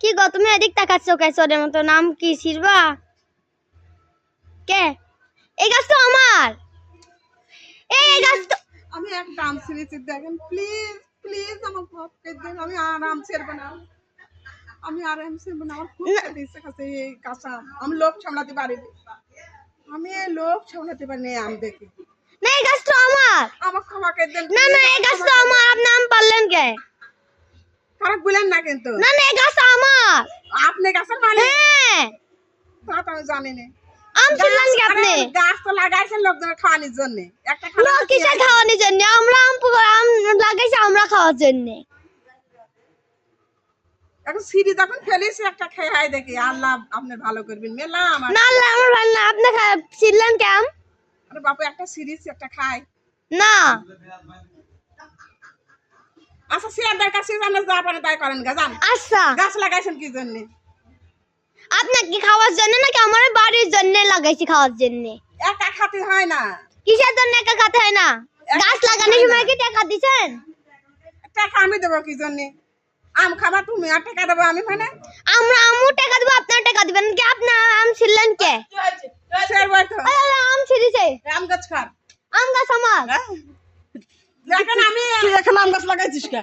কি গো তুমি এদিক তাকাচ্ছ কে? চোরের মতো। নাম কি শিরবা? কে? এই গাছ তো আমার। এই গাছ তো আমি একটা আম ছিঁড়েছি, দেখেন প্লিজ প্লিজ আমার ভাবকে দেন, আমি আরাম ছেড়বো না, আমি আরাম ছেড়বো না, আমার খুব খেতে ইচ্ছে করছে এই কাঁচা আম। আমি লোভ সামলাতে পারি না, আমি এই লোভ সামলাতে পারি না এই আম দেখে। না, এই গাছ তো আমার। আমার ক্ষমাকে দেন। না না, এই গাছ তো আমার। আপনি আম পারলেন কে? খারাপ বলেন না কিন্তু। না না, এই গাছ আমার। আপনি গাছের মালিক? হ্যাঁ। তা তো আমি জানি না। আম ছিলেন কি আপনি? গাছ তো লাগাইছেন লোকজনের খাওয়ানোর জন্য, একটা লোক কিসে খাওয়ানোর জন্য? আমরা আম লাগাইছি আমরা খাওয়ার জন্য। এখন সিঁড়ি যখন ফেলেছি একটা খেয়ে হয় দেখি, আল্লাহ আপনি ভালো করবেন মেলা আমার। না আল্লাহ আমার ভালো না। আপনি ছিলেন কেম? আরে বাপু একটা সিরিজ একটা খাই না। আচ্ছা সিয়ারদার কাছে আমরা যা পারে তাই করেন গা, জান। আচ্ছা, গাছ লাগাইছেন কি জন্য? আপনার কি খাওয়ার জন্য নাকি আমার বাড়ির জন্য লাগাইছি খাওয়ার জন্য? একা খাতে হয় না। কিসের জন্য একা খাতে হয় না? গাছ লাগানোর সময় কি টাকা দিছেন? টাকা আমি দেবো কি জন্য? আম খাবা তুমি আর টাকা দেবো আমি? মানে আমরা আমু টাকা দিব, আপনার টাকা দিবেন কি? আপনার আম ছিলেন কে? আম ছিড়িছে। আম গাছ খার আম গাছ আমার। দেখেন আমি এখন আম গাছ লাগাইছিস কে?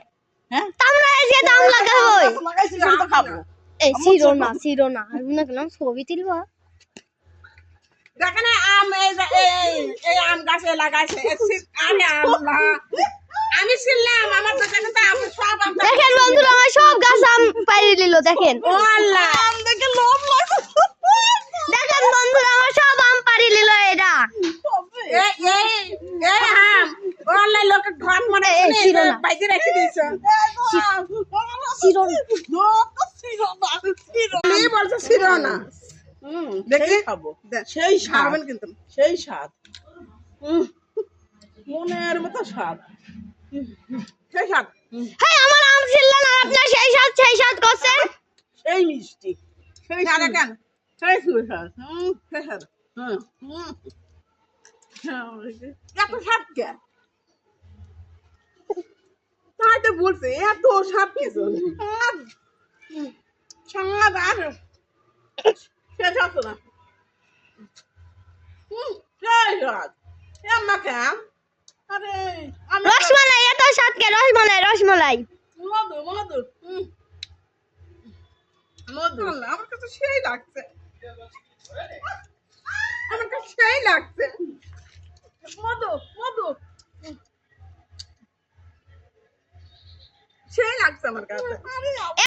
হ্যাঁ, আমরা এসে আম লাগাবো। লাগাইছিস আমি তো খাবো। এই ছিড়ো না আমরা গেলাম ছবি তুলবো। দেখেন আম এই আম গাছে লাগাইছে। আরে আল্লাহ, আমি ছিলাম আমার তো দেখেন তো আমি সব আম। দেখেন বন্ধুরা, আমার সব গাছ আম পাড়ি দিল। দেখেন ও আল্লাহ, আম দেখে লোভ লাগছে। দেখেন বন্ধুরা, আমার সব আম পাড়ি দিল এরা। এই এই এই আম ও আল্লাহ লোকে ঘর মনে ছিড়ো না। বাইরে রেখে দিয়েছে। ছিড়ো না। আমি বলছি ছিল না। দেখি খাবো সেই খাবেন কিন্তু সেই স্বাদ মনের মতো স্বাদ সেই স্বাদ। হ্যাঁ, আমার আম ছিলেন আর আপনার সেই সাথ করছে। সেই মিষ্টি সেই না দেখেন সেই সুস্বাদ সেই স্বাদ। এত স্বাদ কে তাই তো বলছে এত স্বাদ কিছু স্বাদ আর শেষ হতো না সেই স্বাদ এম্মা কেম আরে আমি রসমালাই এত স্বাদ কে? রসমালাই মধু মধু মধু আল্লাহ, আমার কাছে সেই লাগছে, আমার কাছে সেই লাগছে মধু মধু সেই লাগছে আমার কাছে।